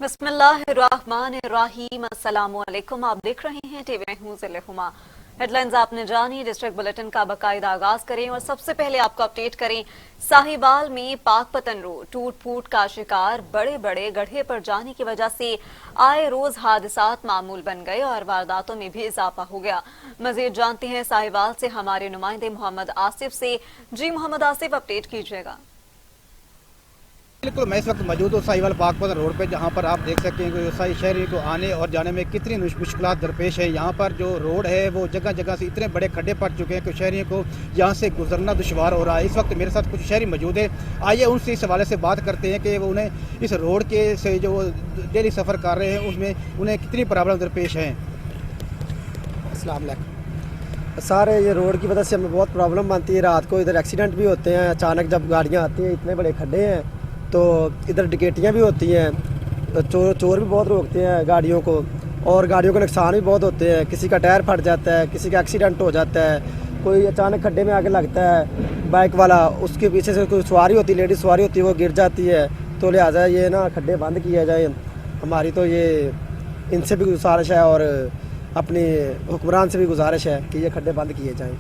बिस्मिल्लाहिर्रहमानिर्रहीम। अस्सलामु अलैकुम। आप देख रहे हैं टीवी में हूँ ज़िले-हुमा। हेडलाइंस आपने जानी। डिस्ट्रिक्ट बुलेटिन का बाकायदा आगाज करें और सबसे पहले आपको अपडेट करें। साहिवाल में पाकपतन रोड टूट फूट का शिकार। बड़े बड़े गड्ढे पर जाने की वजह से आए रोज हादसात मामूल बन गए और वारदातों में भी इजाफा हो गया। मजीद जानते हैं साहिवाल से हमारे नुमाइंदे मोहम्मद आसिफ से। जी मोहम्मद आसिफ, अपडेट कीजिएगा। बिल्कुल, मैं इस वक्त मौजूद हूँ साहिवाल पाकपतन रोड पे, जहाँ पर आप देख सकते हैं कि शहरी को आने और जाने में कितनी मुश्किलात दरपेश है। यहाँ पर जो रोड है वो जगह जगह से इतने बड़े खड्डे पड़ चुके हैं कि शहरियों को यहाँ से गुजरना दुश्वार हो रहा है। इस वक्त मेरे साथ कुछ शहरी मौजूद है, आइए उनसे इस हवाले से बात करते हैं कि वो उन्हें इस रोड के से जो डेली सफ़र कर रहे हैं उसमें उन्हें कितनी प्रॉब्लम दरपेश हैं। अस्सलाम वालेकुम सर, ये रोड की वजह से हमें बहुत प्रॉब्लम बनती है। रात को इधर एक्सीडेंट भी होते हैं, अचानक जब गाड़ियाँ आती हैं, इतने बड़े खड्डे हैं तो इधर डकैतियाँ भी होती हैं, चोर भी बहुत रोकते हैं गाड़ियों को, और गाड़ियों को नुकसान भी बहुत होते हैं। किसी का टायर फट जाता है, किसी का एक्सीडेंट हो जाता है, कोई अचानक खड्डे में आके लगता है बाइक वाला, उसके पीछे से कोई सवारी होती है, लेडीज सवारी होती है, वो गिर जाती है। तो लिहाजा ये ना खड्डे बंद किया जाए। हमारी तो ये इनसे भी गुजारिश है और अपनी हुक्मरान से भी गुजारिश है कि ये खड्डे बंद किए जाएँ।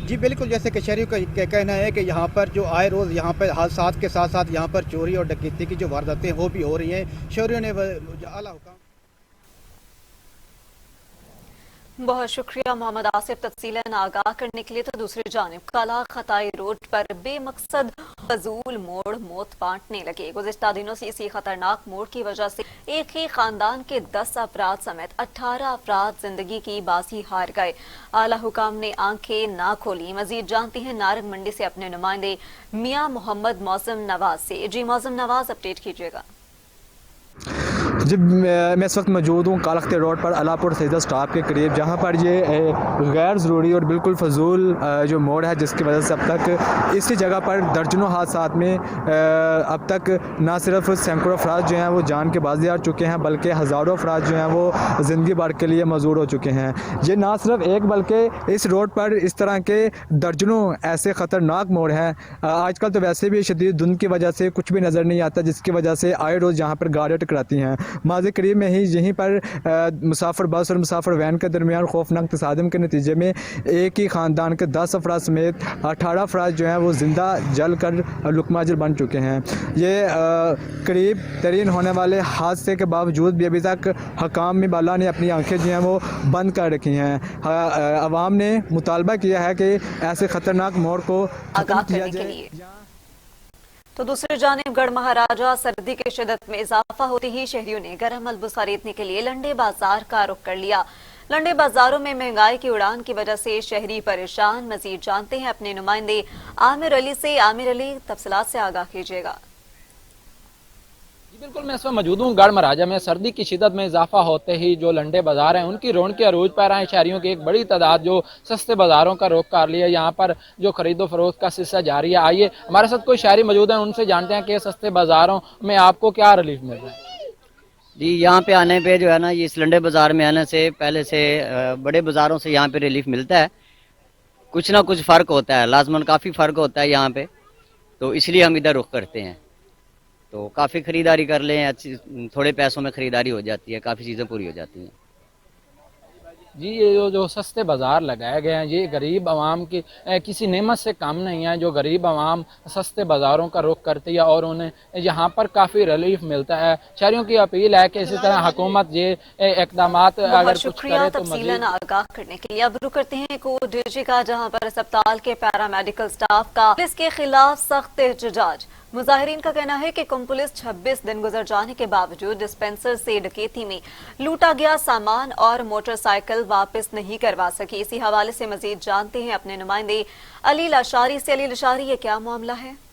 जी बिल्कुल, जैसे कि शहरियों का कहना है कि यहाँ पर जो आए रोज़ यहाँ पर हादसात के साथ साथ यहाँ पर चोरी और डकैती की जो वारदातें वो भी हो रही हैं। शहरियों ने आला हुकाम। बहुत शुक्रिया मोहम्मद आसिफ तफसीलन आगाह करने के लिए। तो दूसरी जानिब काला खताई रोड पर बेमकसद फजूल मोड़ मौत बांटने लगे। गुज़िश्ता दिनों से इसी खतरनाक मोड़ की वजह से एक ही खानदान के 10 अफराद समेत 18 अफराद जिंदगी की बाजी हार गए। आला हुकाम ने आंखें ना खोली। मजीद जानती हैं नारंग मंडी से अपने नुमाइंदे मियाँ मोहम्मद मौसम नवाज से। जी मौसम नवाज, अपडेट कीजिएगा। जी मैं इस वक्त मौजूद हूँ कालख्ते रोड पर अलापुर सैदा स्टॉप के करीब, जहाँ पर ये गैर ज़रूरी और बिल्कुल फजूल जो मोड़ है, जिसकी वजह से अब तक इसी जगह पर दर्जनों हादसात में अब तक ना सिर्फ सैकड़ों अफराद जो हैं वो जान के बाजी आ चुके हैं, बल्कि हज़ारों अफराद जो हैं वो ज़िंदगी भर के लिए मजबूर हो चुके हैं। ये ना सिर्फ एक बल्कि इस रोड पर इस तरह के दर्जनों ऐसे ख़तरनाक मोड़ हैं। आजकल तो वैसे भी शदीद धुंध की वजह से कुछ भी नज़र नहीं आता, जिसकी वजह से आए रोज़ यहाँ पर गाड़ियाँ टकराती हैं। माज़ी करीब में ही यहीं पर मुसाफिर बस और मुसाफिर वैन के दरमियान खौफनाक तसादम के नतीजे में एक ही ख़ानदान के 10 अफराद समेत 18 अफराद जो हैं वो ज़िंदा जल कर लुकमाजर बन चुके हैं। ये करीब तरीन होने वाले हादसे के बावजूद भी अभी तक हकाम में बाला ने अपनी आंखें जो हैं वो बंद कर रखी हैं। अवाम ने मुतालबा किया है कि ऐसे ख़तरनाक मोड़ को खत्म किया जाए। तो दूसरी जानिब गढ़ महाराजा सर्दी की शिद्दत में इजाफा होते ही शहरियों ने गर्म मलबूस खरीदने के लिए लंडे बाजार का रुख कर लिया। लंडे बाजारों में महंगाई की उड़ान की वजह से शहरी परेशान। मजीद जानते हैं अपने नुमाइंदे आमिर अली से। आमिर अली, तफसीलात से आगाह कीजिएगा। बिल्कुल, मैं इस वक्त मौजूद हूँ गढ़ महाराजा में। सर्दी की शिद्दत में इजाफा होते ही जो लंडे बाजार हैं उनकी रौनक के अरूज पर आए। शहरियों की एक बड़ी तादाद जो सस्ते बाजारों का रुख कर लिया। यहाँ पर जो खरीदो फरोख्त का सिलसिला जारी है। आइए हमारे साथ कोई शहरी मौजूद हैं, उनसे जानते हैं कि सस्ते बाजारों में आपको क्या रिलीफ मिल रहा है। जी, यहाँ पे आने पे जो है ना, ये इस लंडे बाजार में आने से पहले से बड़े बाजारों से यहाँ पे रिलीफ मिलता है। कुछ ना कुछ फ़र्क होता है, लाजमन काफ़ी फ़र्क होता है यहाँ पे, तो इसलिए हम इधर रुख करते हैं। तो काफ़ी ख़रीदारी कर लें, अच्छी थोड़े पैसों में ख़रीदारी हो जाती है, काफ़ी चीज़ें पूरी हो जाती हैं। जी, ये जो सस्ते बाज़ार लगाए गए हैं ये गरीब आवाम की किसी नेमत से कम नहीं है। जो गरीब आवाम सस्ते बाज़ारों का रुख करती है और उन्हें यहाँ पर काफ़ी रिलीफ मिलता है। शहरियों की अपील है कि इसी तरह हुकूमत ये इकदाम अगर कुछ करे तो मज़ीद आगाह करने के लिए। अब रुक करते हैं कोट डीजी का, जहाँ पर अस्पताल के पैरामेडिकल स्टाफ का पुलिस के खिलाफ सख्त एहतजाज। मुजाहिरीन का कहना है कि कुम पुलिस 26 दिन गुजर जाने के बावजूद डिस्पेंसर से डकैती में लूटा गया सामान और मोटरसाइकिल वापस नहीं करवा सकी। इसी हवाले से मजीद जानते हैं अपने नुमाइंदे अली लशारी से। अली लशारी, ये क्या मामला है?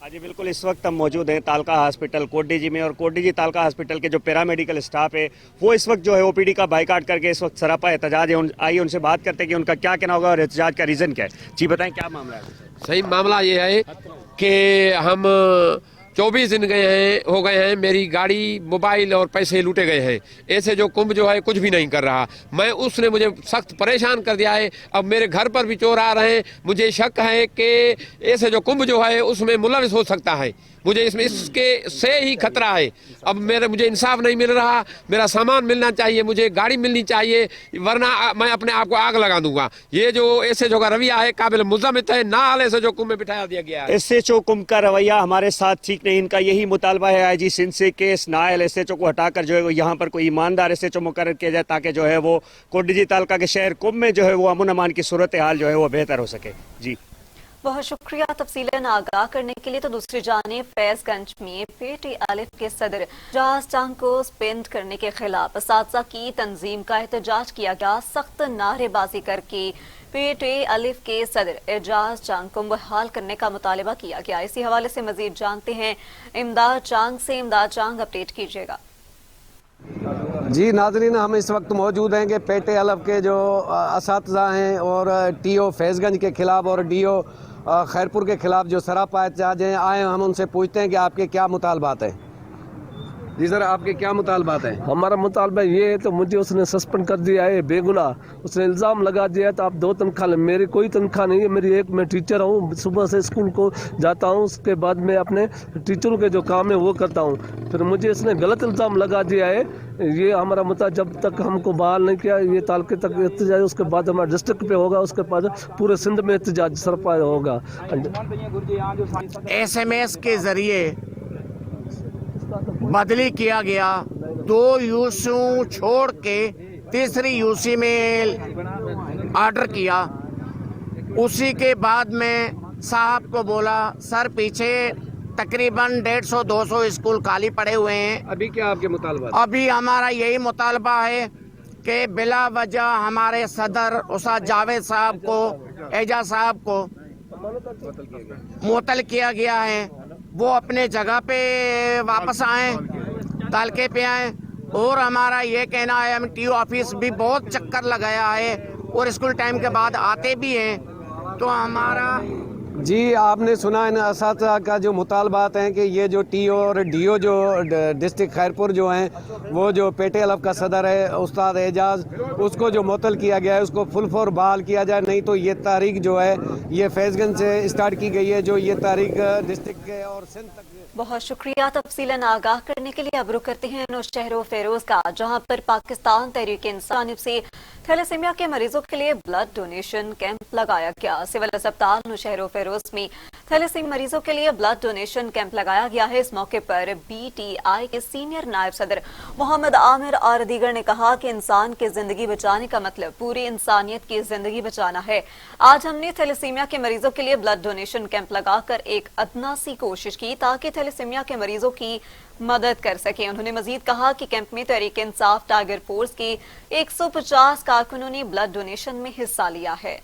जी बिल्कुल, इस वक्त हम मौजूद हैं तालका हॉस्पिटल कोट डीजी में, और कोट डीजी तालका हॉस्पिटल के जो पैरामेडिकल स्टाफ है वो इस वक्त जो है ओपीडी का बाइकाट करके इस वक्त सरापा एहतजाज है। आइए उनसे बात करते हैं कि उनका क्या कहना होगा और एहतजाज का रीज़न क्या है। जी बताएं, क्या मामला है? सही मामला ये है कि हम 24 दिन हो गए हैं, मेरी गाड़ी, मोबाइल और पैसे लूटे गए हैं। ऐसे जो कुंभ जो है कुछ भी नहीं कर रहा। उसने मुझे सख्त परेशान कर दिया है। अब मेरे घर पर भी चोर आ रहे हैं। मुझे शक है कि ऐसे जो कुंभ जो है उसमें मुलविस हो सकता है। मुझे इसमें इसके से ही खतरा है। अब मुझे इंसाफ नहीं मिल रहा, मेरा सामान मिलना चाहिए, मुझे गाड़ी मिलनी चाहिए, वरना मैं अपने आप को आग लगा दूंगा। ये जो एसएचओ का रवैया है काबिल मुज़म्मित है। नाल एसएचओ कुंभ में बिठाया दिया गया है। एसएचओ कुंभ का रवैया हमारे साथ ठीक नहीं। इनका यही मुतालबा है आईजी सिंध से कि इस नायल एसएचओ को हटाकर जो है वो यहाँ पर कोई ईमानदार एसएचओ मुकर्रर किया जाए, ताकि जो है वो कोटडीजी तालका के शहर कुंभ में जो है वो अमन अमान की सूरत हाल जो है वो बेहतर हो सके। जी बहुत शुक्रिया तफसीलन आगाह करने के लिए। तो दूसरी जानिब फैजगंज में PTALF के सदर एजाज चांग को सस्पेंड करने के खिलाफ असातिज़ा की तंजीम का एहतजाज किया गया। सख्त नारेबाजी करके PTALF के सदर एजाज चांग को बहाल करने का मुतालबा किया गया। इसी हवाले से मजीद जानते हैं इमदाद चांग से। इमदाद चांग, अपडेट कीजिएगा। जी नाजरीन, हम इस वक्त मौजूद हैं कि PTALF के जो असातिज़ा हैं और TO फैज़गंज के खिलाफ और DO खैरपुर के खिलाफ जो सरापा एहतजाज हैं आए, हम उनसे पूछते हैं कि आपके क्या मुतालबात हैं। जी सर, आपके क्या मुतालबात हैं? हमारा मुतालबा ये है, तो मुझे उसने सस्पेंड कर दिया है बेगुनाह। उसने इल्ज़ाम लगा दिया है तो आप 2 तनख्वाह लें। मेरी कोई तनख्वाह नहीं है, मेरी मैं टीचर हूँ, सुबह से स्कूल को जाता हूँ, उसके बाद मैं अपने टीचरों के जो काम है वो करता हूँ। फिर मुझे इसने गलत इल्ज़ाम लगा दिया है। ये हमारा मुद्दा जब तक हमको बहाल नहीं किया, ये तालके तक एहतजाज, उसके बाद हमारा डिस्ट्रिक्ट पे होगा, उसके बाद पूरे सिंध में एहतजाज सरपा होगा। SMS के ज़रिए बदली किया गया, 2 यूसी छोड़ के तीसरी यूसी में ऑर्डर किया। उसी के बाद में साहब को बोला, सर पीछे तकरीबन 150-200 स्कूल खाली पड़े हुए हैं। अभी क्या आपके मुतालबा? अभी हमारा यही मुतालबा है कि बिला वजह हमारे सदर उस्ताद जावेद साहब को, एजाज साहब को मुअत्तल किया गया है। वो अपने जगह पे वापस आए, तालके पे आए। और हमारा ये कहना है, हम TO ऑफिस भी बहुत चक्कर लगाया है और स्कूल टाइम के बाद आते भी हैं। तो हमारा जी, आपने सुना इन असातिज़ा का जो मुतालबात हैं कि ये जो TO और DO जो डिस्ट्रिक्ट खैरपुर जो हैं, वो जो PTALF का सदर है उस्ताद एजाज, उसको जो मुअत्तल किया गया है उसको फुल फॉर बहाल किया जाए, नहीं तो ये तारीख जो है ये फैज़गंज से स्टार्ट की गई है, जो ये तारीख डिस्ट्रिक्ट के और सिंध तक। बहुत शुक्रिया तफसीलन आगाह करने के लिए। अब रुख करते हैं नौशहर फेरोज का, जहां पर पाकिस्तान तहरीक इंसानियत से थैलेसीमिया के मरीजों के लिए ब्लड डोनेशन कैंप लगाया गया। सिविल अस्पताल नौशहर फेरोज में थैलेसीमिया मरीजों के लिए ब्लड डोनेशन कैंप लगाया गया है। इस मौके पर BTI के सीनियर नायब सदर मोहम्मद आमिर और दीगर ने कहा कि इंसान की जिंदगी बचाने का मतलब पूरी इंसानियत की जिंदगी बचाना है। आज हमने थैलेसीमिया के मरीजों के लिए ब्लड डोनेशन कैंप लगाकर एक अदना सी कोशिश की ताकि थैलेसीमिया के मरीजों की मदद कर सके। उन्होंने मजीद कहा कि कैंप में तहरीक इंसाफ टाइगर फोर्स की 150 कारकुनों ने ब्लड डोनेशन में हिस्सा लिया है।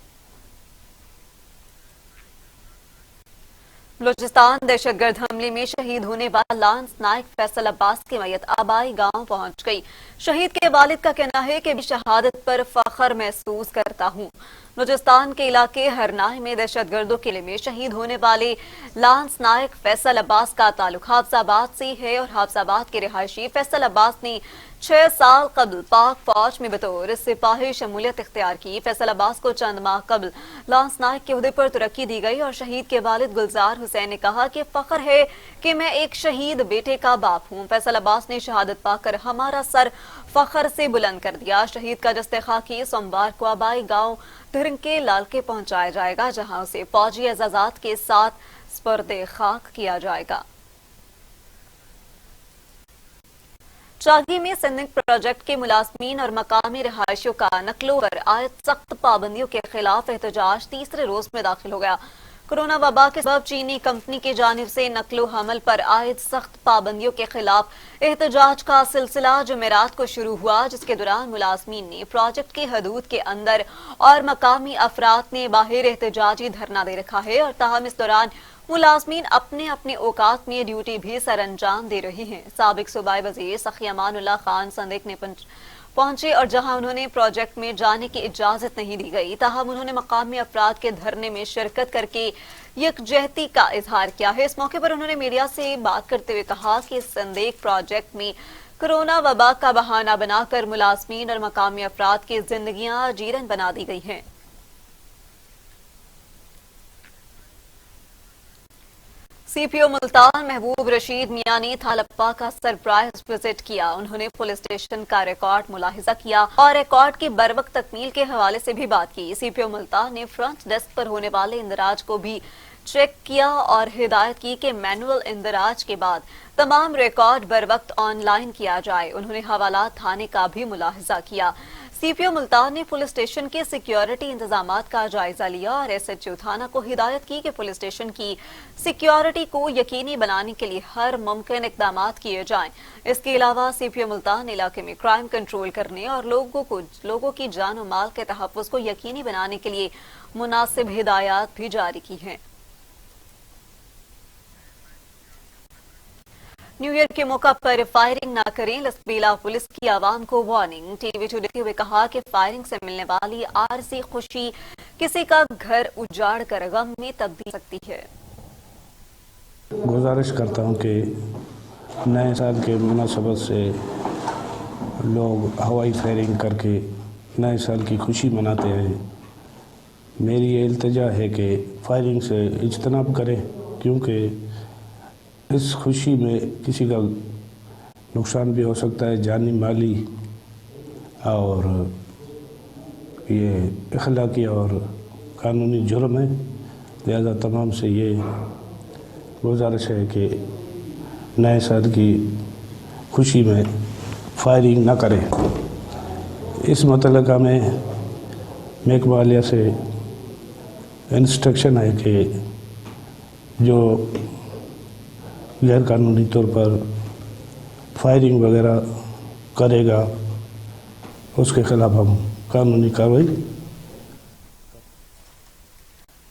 बलूचिस्तान दहशतगर्द हमले में शहीद होने वाला लांस नाइक फैसल अब्बास की मैयत आबाई गांव पहुंच गई। शहीद के वालिद का कहना है कि मैं शहादत पर फख्र महसूस करता हूं। बलूचिस्तान के इलाके हरनाह में दहशतगर्दों के लिए में शहीद होने वाले लांस नाइक फैसल अब्बास का ताल्लुक हाफजाबाद से है और हाफजाबाद के रिहायशी फैसल अब्बास ने 6 साल कबल पाक फौज में बतौर सिपाही शमूलियत इख्तियार की। फैसल अब्बास को चंद माह कबल लांस नाइक के उहदे पर तरक्की दी गई और शहीद के वालिद गुलजार हुसैन ने कहा कि फख्र है कि मैं एक शहीद बेटे का बाप हूँ। फैसल अब्बास ने शहादत पाकर हमारा सर फख्र से बुलंद कर दिया। शहीद का जस्ते खाकी सोमवार को आबाई गांव धरंग के लालके पहुंचाया जाएगा, जहां उसे फौजी एजाजात के साथ स्पर्दे खाक किया जाएगा। चागी में सिंधिंग प्रोजेक्ट के मुलाजमीन और मकामी रिहायशियों का नकलो पर आयद सख्त पाबंदियों के खिलाफ एहतजाज तीसरे रोज में दाखिल हो गया। कोरोना वबा के सबब चीनी कंपनी की जानिब से नकलो हमल पर आयद सख्त पाबंदियों के खिलाफ एहतजाज का सिलसिला जुमेरात को शुरू हुआ, जिसके दौरान मुलाजमीन ने प्रोजेक्ट की हदूद के अंदर और मकामी अफराद ने बाहर एहतजाजी धरना दे रखा है। और ताहम इस दौरान मुलाजमीन अपने अपने औकात में ड्यूटी भी सर अंजाम दे रहे हैं। साबिक सूबाई वजीर सखी अमानुल्लाह खान संदिक ने पहुंचे और जहां उन्होंने प्रोजेक्ट में जाने की इजाजत नहीं दी गई, ताहम उन्होंने मकामी अफराद के धरने में शिरकत करके यकजहती का इजहार किया है। इस मौके पर उन्होंने मीडिया से बात करते हुए कहा कि संदेक प्रोजेक्ट में कोरोना वबा का बहाना बनाकर मुलाजमीन और मकामी अफराद की जिंदगियां जीरन बना दी गई हैं। सीपीओ मुल्तान महबूब रशीद मियां ने थालप्पा का सरप्राइज विजिट किया। उन्होंने पुलिस स्टेशन का रिकॉर्ड मुलाहिजा किया और रिकॉर्ड की बरवक्त तकमील के हवाले से भी बात की। सीपीओ मुल्तान ने फ्रंट डेस्क पर होने वाले इंदराज को भी चेक किया और हिदायत की कि मैनुअल इंदराज के बाद तमाम रिकॉर्ड बरवक्त ऑनलाइन किया जाए। उन्होंने हवाला थाने का भी मुलाहिजा किया। सीपीओ मुल्तान ने पुलिस स्टेशन के सिक्योरिटी इंतजामात का जायजा लिया और एसएचओ थाना को हिदायत की कि पुलिस स्टेशन की सिक्योरिटी को यकीनी बनाने के लिए हर मुमकिन इकदामात किए जाएं। इसके अलावा सीपीओ मुल्तान ने इलाके में क्राइम कंट्रोल करने और लोगों की जान और माल के तहफ्फुज़ को यकीनी बनाने के लिए मुनासिब हिदायत भी जारी की हैं। न्यू ईयर के मौका पर फायरिंग न करें, लसबेला पुलिस की आवाम को वार्निंग। टीवी देते हुए कहा कि फायरिंग से मिलने वाली आरजी खुशी किसी का घर उजाड़ कर गम में तब्दील सकती है। गुजारिश करता हूं कि नए साल के मुनासबत से लोग हवाई फायरिंग करके नए साल की खुशी मनाते हैं। मेरी ये इल्तिजा है कि फायरिंग से इज्तनाब करें, क्योंकि इस खुशी में किसी का नुकसान भी हो सकता है, जानी माली, और ये अखलाकी और कानूनी जुर्म है। लिहाजा तमाम से ये गुजारिश है कि नए साल की खुशी में फायरिंग ना करें। इस मुतल्लिक़ा में महकमा से इंस्ट्रक्शन है कि जो गैर कानूनी तौर पर फायरिंग वगैरह करेगा उसके खिलाफ हम कानूनी कार्रवाई।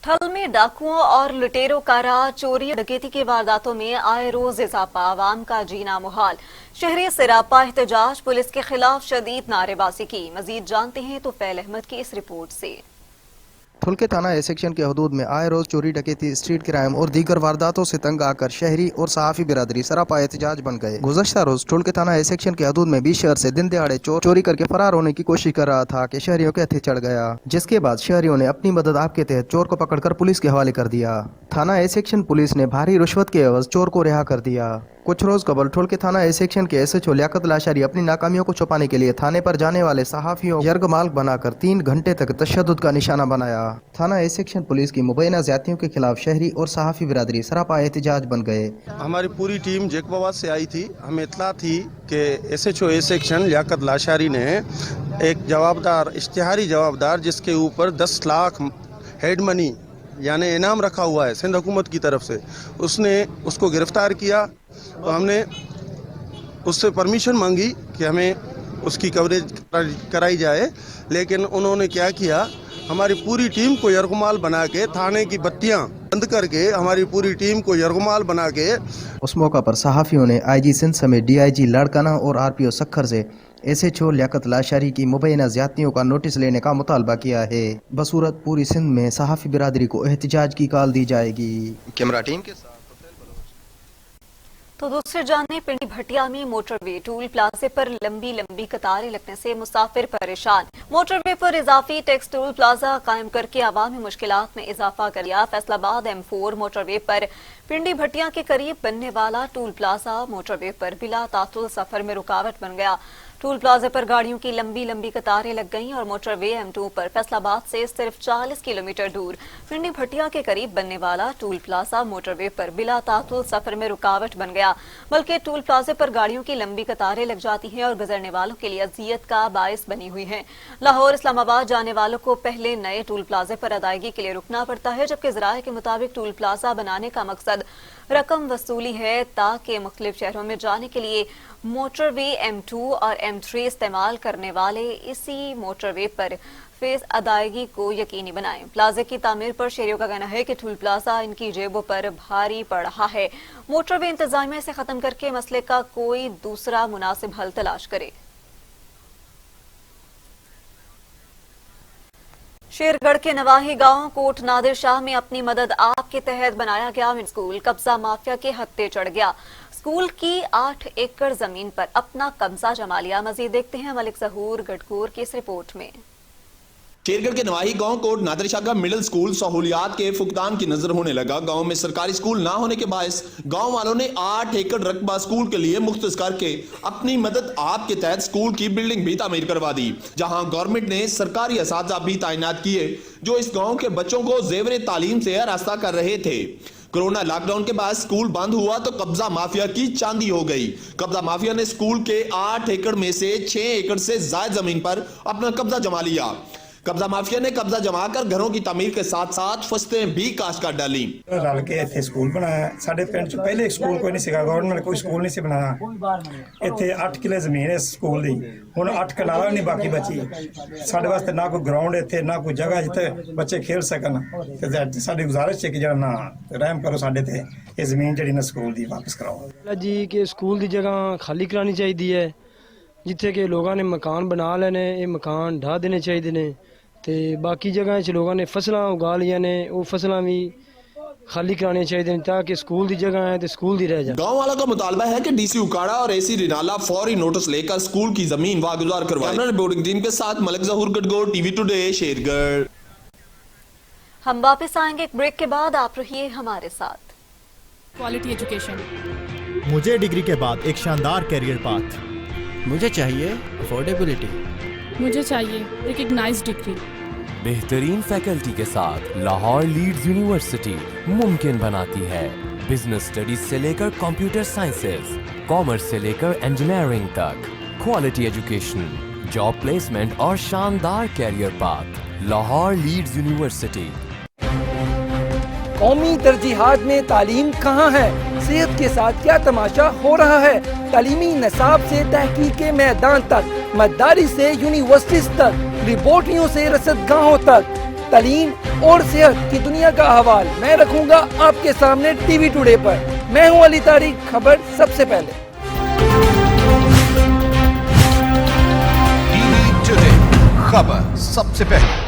ठल में डाकुओं और लुटेरों का राज, चोरी डकैती की वारदातों में आए रोज इजाफा, आवाम का जीना मुहाल। शहरी सरापा एहतजाज, पुलिस के खिलाफ शदीद नारेबाजी की। मजीद जानते हैं तोफैल अहमद की इस रिपोर्ट से। ठुलके थाना ए सेक्शन के हदूद में आए रोज चोरी डकैती, स्ट्रीट क्राइम और दीगर वारदातों से तंग आकर शहरी और सहाफ़ी बिरादरी सरापा एहतजाज बन गए। गुज़श्ता रोज ठुलके थाना ए सेक्शन के हदूद में 20 शहर से दिन दिहाड़े चोरी करके फरार होने की कोशिश कर रहा था कि शहरियों के हथे चढ़ गया, जिसके बाद शहरियों ने अपनी मदद आप के तहत चोर को पकड़कर पुलिस के हवाले कर दिया। थाना ए सेक्शन पुलिस ने भारी रिश्वत के एवज चोर को रिहा कर दिया। कुछ रोज कबल ठुलके थाना ए सेक्शन के एसएचओ लियाकत लाशारी अपनी नाकामियों को छुपाने के लिए थाने पर जाने वाले सहाफियों यरगमाल बनाकर 3 घंटे तक तशद्दुद का निशाना बनाया। थाना ए सेक्शन पुलिस की मुबैना ज्यादतियों के खिलाफ शहरी और सहाफी बिरादरी सरापा एहतजाज बन गए। हमारी पूरी टीम जैकबाबाद से आई थी। हमें इत्तला थी कि SHO A section Liaquat Lashari ने एक जवाबदार, इश्तिहारी जवाबदार, जिसके ऊपर 10 लाख हेड मनी यानी इनाम रखा हुआ है सिंध हुकूमत की तरफ से, उसने उसको गिरफ्तार किया। तो हमने उससे परमिशन मांगी कि हमें उसकी कवरेज कराई जाए, लेकिन उन्होंने क्या किया, हमारी पूरी टीम को यरगमाल बना के, थाने की बत्तियां बंद करके हमारी पूरी टीम को यरगमाल बना के। उस मौका पर सहाफियों ने आईजी सिंध समेत डीआईजी लाड़काना और आरपीओ सखर से एसएचओ लियाकत लाशारी की मुबैना ज्यादतियों का नोटिस लेने का मुतालबा किया है। बसूरत पूरी सिंध में सहाफी बिरादरी को एहतजाज की कॉल दी जाएगी। कैमरा टीम के साथ तो दूसरी जानिब पिंडी भटिया में मोटरवे टूल प्लाजे पर लंबी कतारें लगने से मुसाफिर परेशान। मोटरवे पर इजाफी टैक्स टूल प्लाजा कायम करके आवामी मुश्किलात में इजाफा कर दिया। फैसलाबाद M4 मोटरवे पर पिंडी भटिया के करीब बनने वाला टूल प्लाजा मोटरवे पर बिला तातुल सफर में रुकावट बन गया। टूल प्लाजे पर गाड़ियों की लंबी कतारें लग गईं और मोटरवे M2 पर फैसलाबाद से सिर्फ 40 किलोमीटर दूर पिंडी भटिया के करीब बनने वाला टूल प्लाजा मोटरवे पर बिला तातुल सफर में रुकावट बन गया। बल्कि टूल प्लाजे पर गाड़ियों की लंबी कतारें लग जाती हैं और गुजरने वालों के लिए अजियत का बायस बनी हुई है। लाहौर इस्लामाबाद जाने वालों को पहले नए टूल प्लाजे पर अदायगी के लिए रुकना पड़ता है, जबकि ज़राए के मुताबिक टूल प्लाजा बनाने का मकसद रकम वसूली है ताकि मुख्तलिफ शहरों में जाने के लिए मोटरवे M2 और M3 इस्तेमाल करने वाले इसी मोटरवे पर फेस अदायगी को यकीनी बनाएं। प्लाजे की तामीर पर शहरियों का कहना है कि टूल प्लाजा इनकी जेबों पर भारी पड़ रहा है। मोटरवे इंतजामिया से खत्म करके मसले का कोई दूसरा मुनासिब हल तलाश करे। शेरगढ़ के नवाही गांव कोट नादिर शाह में अपनी मदद आप के तहत बनाया गया स्कूल कब्जा माफिया के हत्थे चढ़ गया। स्कूल की 8 एकड़ जमीन पर अपना कब्जा जमा लिया। मजीद देखते हैं मलिक जहूर गढ़कोर की इस रिपोर्ट में। शेरगढ़ के नवाही गांव को नादर शाह का मिडिल स्कूल सहूलियात के फुकदान की नजर होने लगा। गांव में सरकारी स्कूल ना होने के बायस गांव वालों ने 8 एकड़ रकबा स्कूल के लिए मुख्तस करके अपनी मदद आप के तहत स्कूल की बिल्डिंग भी तामीर करवा दी, जहां गवर्नमेंट ने सरकारी असातिज़ा भी तैनात किए जो इस गाँव के बच्चों को ज़ेवर तालीम से आरास्ता कर रहे थे। कोरोना लॉकडाउन के बाद स्कूल बंद हुआ तो कब्जा माफिया की चांदी हो गई। कब्जा माफिया ने स्कूल के 8 एकड़ में से 6 एकड़ से ज्यादा जमीन पर अपना कब्जा जमा लिया। कब्जा माफिया ने कब्जा जमाकर घरों की तामीर के साथ साथ फसलें भी काश्त कर डाली। रल के इत्थे स्कूल बनाया साडे पिंड च पहले स्कूल कोई नहीं सीगा, गवर्नमेंट कोई स्कूल नहीं सी बनाया। इत्थे 8 किले जमीन है स्कूल दी, हुण 8 कनाल नहीं बाकी बची। साडे वास्ते ना कोई ग्राउंड इत्थे ना कोई जगह जिथे बच्चे खेल सकन, ते साडी गुजारिश है कि जरा ना रहम करो साडे ते ये जमीन जड़ी ना स्कूल दी वापस कराओ जी कि स्कूल दी जगह खाली करानी चाहिए है, जिथे कि लोगों ने मकान बना लेने, ये मकान ढा देने चाहिए ने, ते बाकी जगह लोगों ने फसलां उगा लिया ने, वो फसलां भी खाली करानी चाहिए ताकि स्कूल की जगह है तो स्कूल दी रह जाए। गांव वालों का मुतालबा है कि डीसी उकाड़ा और एसी रिनाला फौरी नोटिस लेकर स्कूल की जमीन वागुजार करवाए। रिपोर्टिंग टीम के साथ मलिक जहूर गटगोर, टीवी टुडे, शेरगढ़। हम वापस आएंगे एक ब्रेक के बाद, आप रहिए हमारे साथ। क्वालिटी एजुकेशन, मुझे डिग्री के बाद एक शानदार कैरियर पाथ, मुझे चाहिए अफोर्डेबिलिटी, मुझे चाहिए रिकग्नाइज्ड डिग्री। बेहतरीन फैकल्टी के साथ लाहौर लीड्स यूनिवर्सिटी मुमकिन बनाती है बिजनेस स्टडीज से लेकर कंप्यूटर साइंसेज, कॉमर्स से लेकर इंजीनियरिंग तक, क्वालिटी एजुकेशन, जॉब प्लेसमेंट और शानदार career path. Lahore Leeds university. कौमी तरजीहात में तालीम कहाँ है, सेहत के साथ क्या तमाशा हो रहा है। तालीमी निसाब से तहकीक के मैदान तक, मदारी से यूनिवर्सिटीज तक, रिपोर्टियों से रसदगाहों तक, तालीम और सेहत की दुनिया का अहवाल मैं रखूंगा आपके सामने टीवी टुडे पर। मैं हूं अली तारिक, खबर सबसे पहले। टीवी टुडे, खबर सबसे पहले।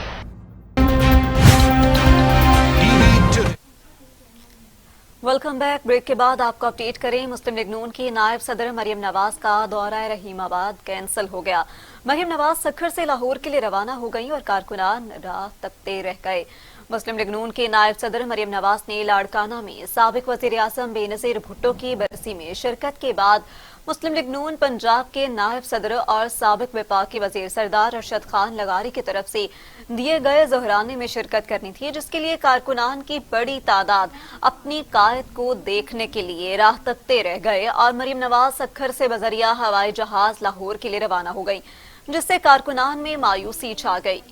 Welcome back. ब्रेक के बाद आपको अपडेट करें, मुस्लिम लीग नून की नायब सदर मरियम नवाज का दौरा रहीमाबाद कैंसिल हो गया। मरियम नवाज सखर से लाहौर के लिए रवाना हो गई और कारकुनान राह तकते रह गए। मुस्लिम लीग नून के नायब सदर मरियम नवाज ने लाड़काना में साबिक वज़ीर आज़म बेनज़ीर भुट्टो की बरसी में शिरकत के बाद मुस्लिम लीग नून पंजाब के नायब सदर और साबिक वफाकी वज़ीर सरदार अरशद खान लगारी की तरफ से दिए गए ज़ोहराने में शिरकत करनी थी, जिसके लिए कारकुनान की बड़ी तादाद अपनी कायद को देखने के लिए राह तकते रह गए और मरियम नवाज सखर से बजरिया हवाई जहाज लाहौर के लिए रवाना हो गई, जिससे कारकुनान में मायूसी छा गई।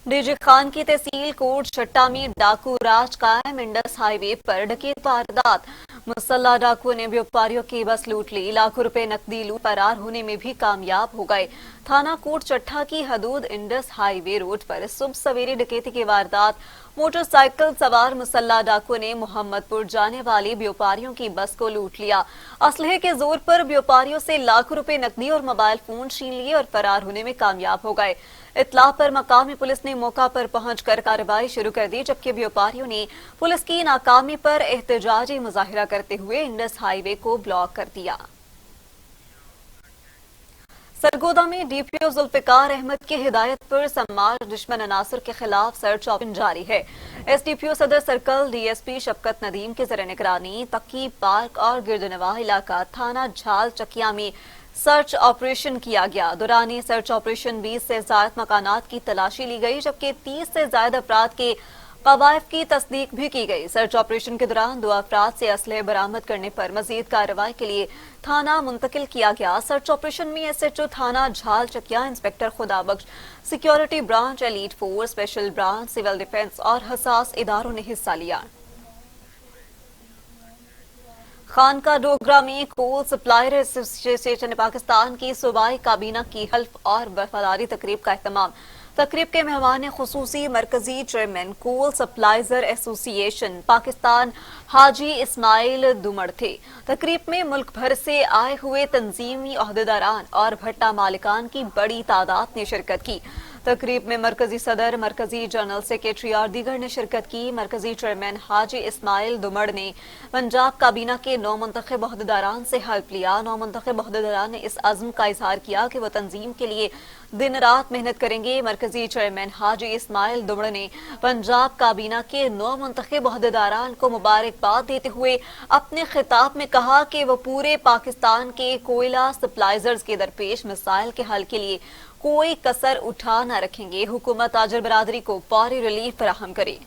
डीजी खान की तहसील कोट छट्टा में डाकू राज कायम। इंडस हाईवे पर डकैत वारदात, मुसल्ला डाकुओं ने व्यापारियों की बस लूट ली, लाखों रुपए नकदी लूट फरार होने में भी कामयाब हो गए। थाना कोट चट्टा की हदूद इंडस हाईवे रोड पर सुबह सवेरे डकैती की वारदात, मोटरसाइकिल सवार मुसल्ला डाकुओं ने मोहम्मदपुर जाने वाली व्यापारियों की बस को लूट लिया। असलहे के जोर पर व्यापारियों से लाखों रुपए नकदी और मोबाइल फोन छीन लिए और फरार होने में कामयाब हो गए। इत्तला पर मकामी पुलिस ने मौका पर पहुंचकर कार्रवाई शुरू कर दी, जबकि व्यापारियों ने पुलिस की नाकामी पर एहतजाजी मुजाहिरा करते हुए इंडस हाईवे को ब्लॉक कर दिया। सरगोदा में डीपीओ जुल्फिकार अहमद की हिदायत पर सम्मार दुश्मन अनासर के खिलाफ सर्च ऑपरेशन जारी है। एसडीपीओ सदर सर्कल डीएसपी शफकत नदीम के ज़रिए निगरानी तकी पार्क और गिरदनवाह इलाका थाना झाल चकिया में सर्च ऑपरेशन किया गया। दौरान सर्च ऑपरेशन 20 से ज्यादा मकानात की तलाशी ली गई, जबकि 30 से ज्यादा अफराद के कवायफ की तस्दीक भी की गई। सर्च ऑपरेशन के दौरान 2 अफराद से असलहे बरामद करने पर मजीद कार्रवाई के लिए थाना मुंतकिल किया गया। सर्च ऑपरेशन में एसएचओ थाना Jhal Chakia, inspector Khudabakhsh, security branch, elite force, special branch, civil defence और हसास इदारों ने हिस्सा लिया। खानका डोगरा में कोल सप्लायर एसोसिएशन पाकिस्तान की सूबाई काबीना की हल्फ और वफादारी तकरीब का एहतमाम। तकरीब के मेहमान खुसूसी मरकजी चेयरमैन कोल सप्लाइजर एसोसिएशन पाकिस्तान हाजी इस्माइल दुमड़ थे। तकरीब में मुल्क भर से आए हुए तंजीमी ओहदेदारान और भट्टा मालिकान की बड़ी तादाद ने शिरकत की। तकरीब में मरकजी सदर, मरकजी जनरल सेक्रेटरी और दीगर ने शिरकत की। मरकजी चेयरमैन हाजी इस्माइल दुमड़ ने पंजाब काबीना के 9 मुंतखब ओहदेदारान से हल्फ लिया। 9 मुंतखब ओहदेदारान ने इस अज़्म का इजहार किया कि वह तंजीम के लिए दिन रात मेहनत करेंगे। मरकजी चेयरमैन हाजी इस्माइल दुमड़ ने पंजाब काबीना के 9 मुंतखब ओहदेदारान को मुबारकबाद देते हुए अपने खिताब में कहा कि वह पूरे पाकिस्तान के कोयला सप्लाइजर्स के दरपेश मसाइल के हल के लिए कोई कसर उठा न रखेंगे। हुकूमत ताजर बरादरी को फौरी रिलीफ फराहम करे।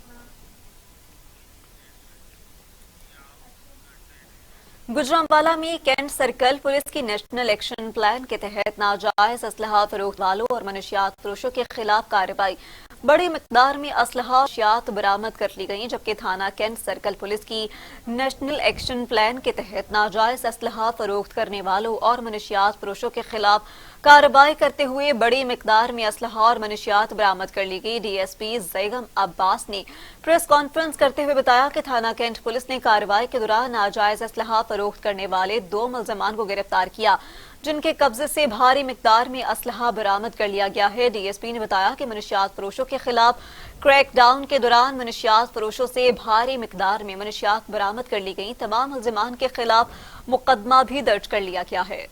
गुजरांवाला में कैंट सर्कल पुलिस की नेशनल एक्शन प्लान के तहत नाजायज असलहा फरोख्त वालों और मनशियात फरोशों के खिलाफ कार्रवाई। बड़ी मिकदार में असलहा अशियात बरामद कर ली गई, जबकि थाना कैंट सर्कल पुलिस की नेशनल एक्शन प्लान के तहत नाजायज असलहा फरोख्त करने वालों और मनशियात फरोशों के खिलाफ कार्रवाई करते हुए बड़ी मिकदार में असलहा और मनशियात बरामद कर ली गई। डीएसपी जैगम अब्बास ने प्रेस कॉन्फ्रेंस करते हुए बताया कि थाना कैंट पुलिस ने कार्रवाई के दौरान नाजायज असलहा फरोख्त करने वाले 2 मुल्ज़िमान को गिरफ्तार किया, जिनके कब्जे से भारी मिकदार में असलहा बरामद कर लिया गया है। डीएसपी ने बताया कि मनशियात फरोशों के खिलाफ क्रैकडाउन के दौरान मनशियात फरोशों से भारी मिकदार में मनशियात बरामद कर ली गई। तमाम मुल्ज़िमान के खिलाफ मुकदमा भी दर्ज कर लिया गया है।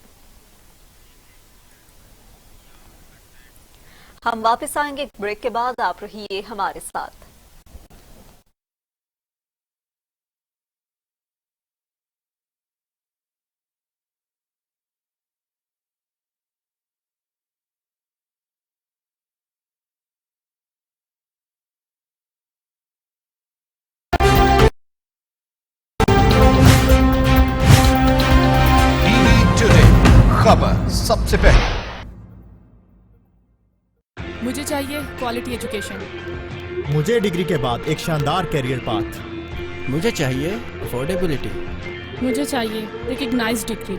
हम वापस आएंगे एक ब्रेक के बाद, आप रहिए हमारे साथ। खबर सबसे पहले। मुझे चाहिए क्वालिटी एजुकेशन। मुझे डिग्री के बाद एक शानदार कैरियर पाथ। मुझे चाहिए अफोर्डेबिलिटी। मुझे चाहिए रिकग्नाइज्ड डिग्री।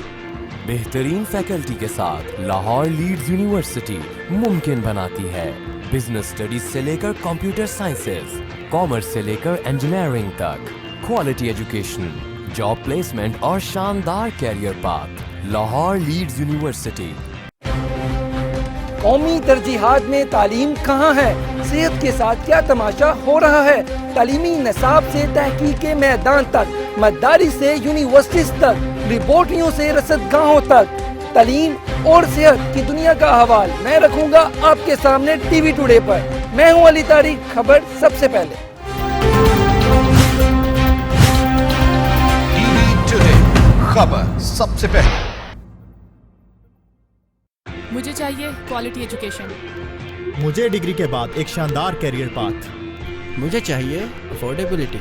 बेहतरीन फैकल्टी के साथ लाहौर लीड्स यूनिवर्सिटी मुमकिन बनाती है। बिजनेस स्टडीज से लेकर कंप्यूटर साइंसेज, कॉमर्स से लेकर इंजीनियरिंग तक, क्वालिटी एजुकेशन, जॉब प्लेसमेंट और शानदार career path. Lahore Leeds university. कौमी तरजीहात में तालीम कहाँ है? सेहत के साथ क्या तमाशा हो रहा है? तालीमी निसाब से तहकीक के मैदान तक, मदारी से यूनिवर्सिटीज तक, रिपोर्टियों से रसदगाहों तक, तालीम और सेहत की दुनिया का हवाल मैं रखूंगा आपके सामने टीवी टुडे पर। मैं हूं अली तारिक, खबर सबसे पहले। टीवी टुडे, खबर सबसे पहले। मुझे चाहिए क्वालिटी एजुकेशन। मुझे डिग्री के बाद एक शानदार कैरियर पाथ। मुझे चाहिए अफोर्डेबिलिटी।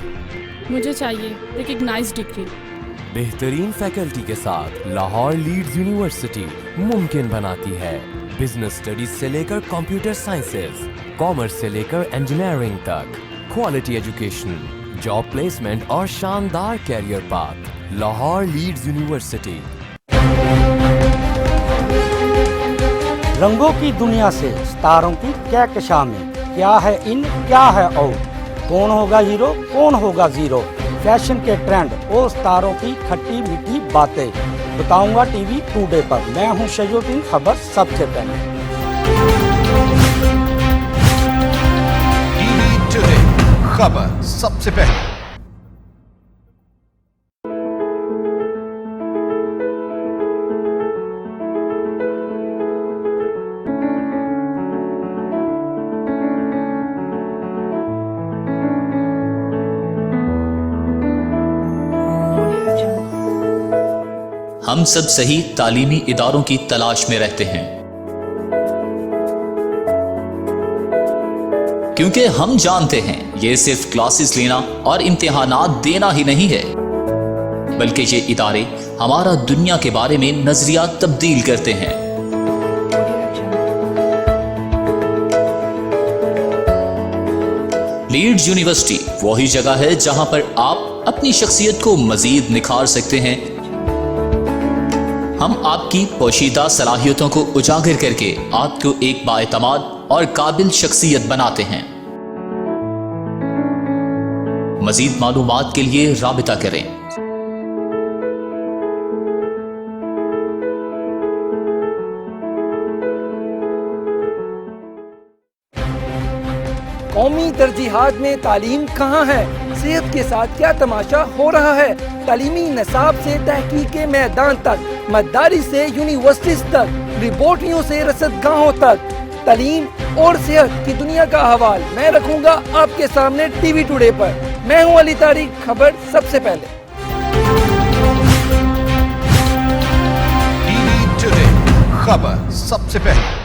मुझे चाहिए रिकग्नाइज्ड डिग्री। बेहतरीन फैकल्टी के साथ लाहौर लीड्स यूनिवर्सिटी मुमकिन बनाती है। बिजनेस स्टडीज से लेकर कंप्यूटर साइंसेज, कॉमर्स से लेकर इंजीनियरिंग तक, क्वालिटी एजुकेशन, जॉब प्लेसमेंट और शानदार career path. Lahore Leeds university. रंगों की दुनिया से सितारों की क्या कशामें, क्या है इन क्या है आउट, कौन होगा हीरो कौन होगा जीरो, फैशन के ट्रेंड और सितारों की खट्टी मीठी बातें बताऊंगा टीवी टुडे पर। मैं हूं शजुद्दीन, खबर सबसे पहले। टीवी टुडे, खबर सबसे पहले। हम सब सही तालीमी इदारों की तलाश में रहते हैं, क्योंकि हम जानते हैं ये सिर्फ क्लासेस लेना और इम्तिहानात देना ही नहीं है, बल्कि ये इदारे हमारा दुनिया के बारे में नजरिया तब्दील करते हैं। लीड्स यूनिवर्सिटी वही जगह है जहां पर आप अपनी शख्सियत को मजीद निखार सकते हैं। हम आपकी पोशीदा सलाहियतों को उजागर करके आपको एक बाएतमाद और काबिल शख्सियत बनाते हैं। मजीद मालूमात के लिए राबिता करें। قومی ترجیحات میں تعلیم کہاں ہے؟ صحت کے ساتھ کیا تماشا ہو رہا ہے؟ تعلیمی نصاب سے تحقیق کے میدان تک، مدارس سے یونیورسٹیز تک، لیبارٹریوں سے رصدگاہوں تک، تعلیم اور صحت کی دنیا کا احوال میں رکھوں گا آپ کے سامنے ٹی وی ٹوڈے پر۔ میں ہوں علی طارق، خبر سب سے پہلے۔ ٹی وی ٹوڈے خبر سب سے پہلے۔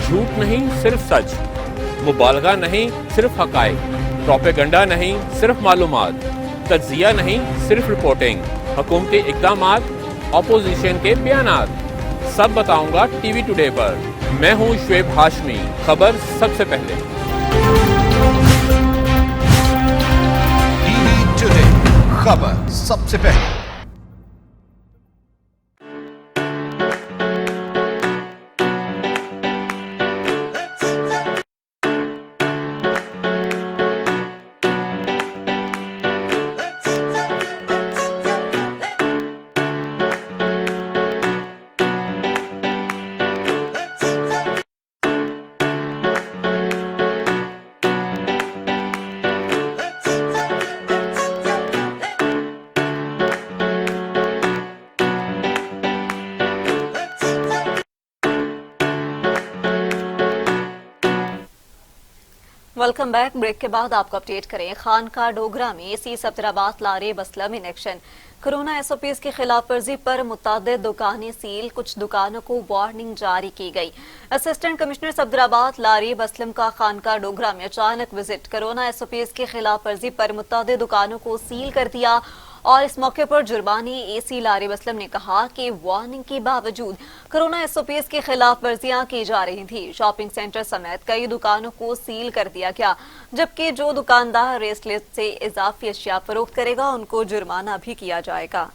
جھوٹ نہیں صرف سچ، مبالغہ نہیں صرف حقائق، پروپیگنڈا نہیں صرف معلومات، تجزیہ نہیں صرف رپورٹنگ، حکومتی اقدامات، اپوزیشن کے بیانات، سب بتاؤں گا ٹی وی ٹوڈے پر۔ میں ہوں شعیب ہاشمی، خبر سب سے پہلے۔ ٹی وی ٹوڈے خبر سب سے پہلے۔ Welcome back. بریک کے بعد آپ کو اپڈیٹ کریں۔ خانقاہ ڈوگرہ میں سی سبتراباد لارے بسلم in action. Corona S O Ps کی خلاف ورزی پر متعدد دکانیں سیل، کچھ دکانوں کو وارننگ جاری کی گئی۔ اسسٹنٹ کمشنر سبتراباد لاری بسلم کا خانقاہ ڈوگرہ میں اچانک visit, corona S O Ps کی خلاف ورزی پر متعدد دکانوں کو سیل کر دیا اور اس موقع پر جرمانی اے سی لاری بسلم نے کہا کہ وارننگ کے باوجود کورونا ایس او پیز کی خلاف ورزیاں کی جا رہی تھی۔ شاپنگ سینٹر سمیت کئی دکانوں کو سیل کر دیا گیا، جبکہ جو دکاندار ریٹ لسٹ سے اضافی اشیاء فروخت کرے گا ان کو جرمانہ بھی کیا جائے گا۔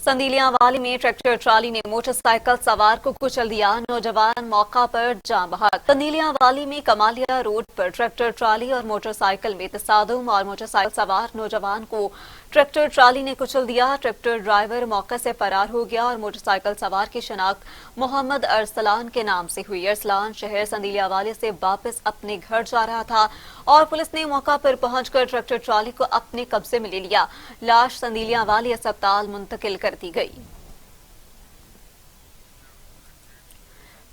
سندیلیاں والی میں ٹریکٹر ٹرالی نے موٹر سائیکل سوار کو کچل دیا، نوجوان موقع پر جاں بحق۔ سندیلیاں والی میں کمالیہ روڈ پر ٹریکٹر ٹرالی اور موٹر سائیکل میں تصادم اور موٹر سائیکل سوار نوجوان کو ٹریکٹر ٹرالی نے کچل دیا۔ ٹریکٹر ڈرائیور موقع سے فرار ہو گیا اور موٹر سائیکل سوار کی شناخت محمد ارسلان کے نام سے ہوئی۔ ارسلان شہر سندیلیاں والی سے واپس اپنے گھر جا رہا تھا اور پولیس نے موقع پر پہنچ کر ٹریکٹر ٹرالی کو اپنے قبضے میں لے لیا۔ لاش سندیلیاں والی اسپتال منتقل کر دی گئی۔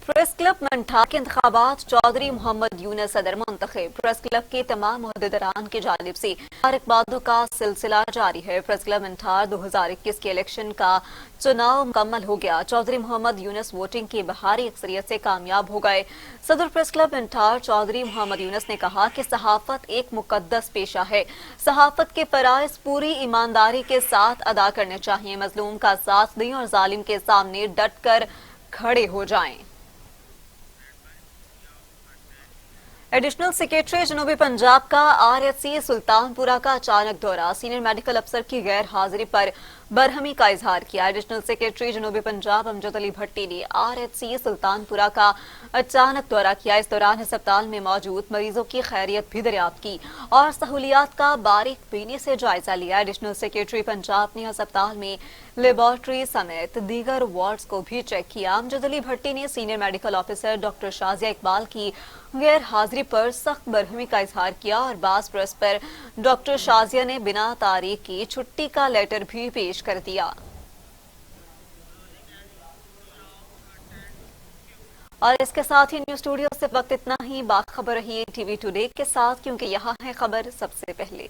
پریس کلب منٹھا کے انتخابات، چودھری محمد یونس صدر منتخب۔ پریس کلب کے تمام عہدیداران کی جانب سے مبارکبادوں کا سلسلہ جاری ہے۔ پریس کلب منٹھار 2021 کے الیکشن کا چناؤ مکمل ہو گیا۔ چودھری محمد یونس ووٹنگ کی بھاری اکثریت سے کامیاب ہو گئے۔ صدر پریس کلب منٹھار چودھری محمد یونس نے کہا کہ صحافت ایک مقدس پیشہ ہے، صحافت کے فرائض پوری ایمانداری کے ساتھ ادا کرنے چاہیے، مظلوم کا ساتھ دیں اور ظالم کے سامنے ڈٹ کر کھڑے ہو جائیں۔ ایڈیشنل سیکریٹری جنوبی پنجاب کا آر ایچ سی سلطان پورہ کا اچانک دورہ، سینئر میڈیکل افسر کی غیر حاضری پر برہمی کا اظہار کیا۔ ایڈیشنل سیکریٹری جنوبی پنجاب امجد علی بھٹی نے آر ایچ سی سلطان پورہ کا اچانک دورہ کیا۔ اس دوران ہسپتال میں موجود مریضوں کی خیریت بھی دریافت کی اور سہولیات کا باریک بینی سے جائزہ لیا۔ ایڈیشنل سیکریٹری پنجاب نے ہسپتال میں لیبارٹری سمیت دیگر وارڈز کو بھی چیک کیا۔ امجد علی بھٹی نے senior medical officer doctor Shazia Iqbal کی غیر حاضری پر سخت برہمی کا اظہار کیا اور بعض پریس پر ڈاکٹر شازیہ نے بنا تاریخ کی چھٹی کا لیٹر بھی پیش کر دیا۔ اور اس کے ساتھ ہی نیوز اسٹوڈیو سے وقت اتنا ہی۔ باخبر رہیے ٹی وی ٹوڈے کے ساتھ، کیونکہ یہاں ہے خبر سب سے پہلے۔